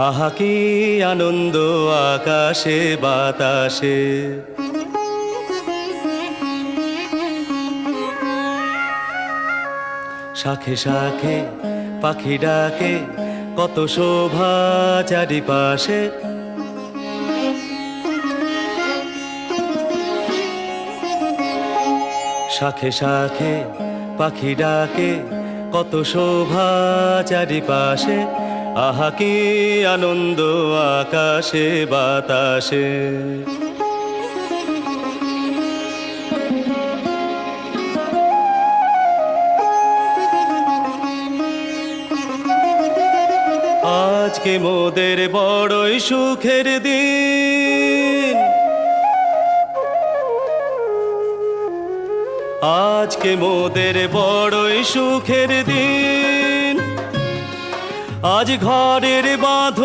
আহা কি আনন্দ আকাশে বাতাসে, শাখে শাখে পাখি ডাকে, কত শোভা চারিপাশে। শাখে শাখে পাখি ডাকে, কত শোভা চারিপাশে। আহা কি আনন্দ আকাশে বাতাসে। আজকে মোদের বড়ই সুখের দিন, আজকে মোদের বড়ই সুখের দিন। আজ ঘরের বাঁধন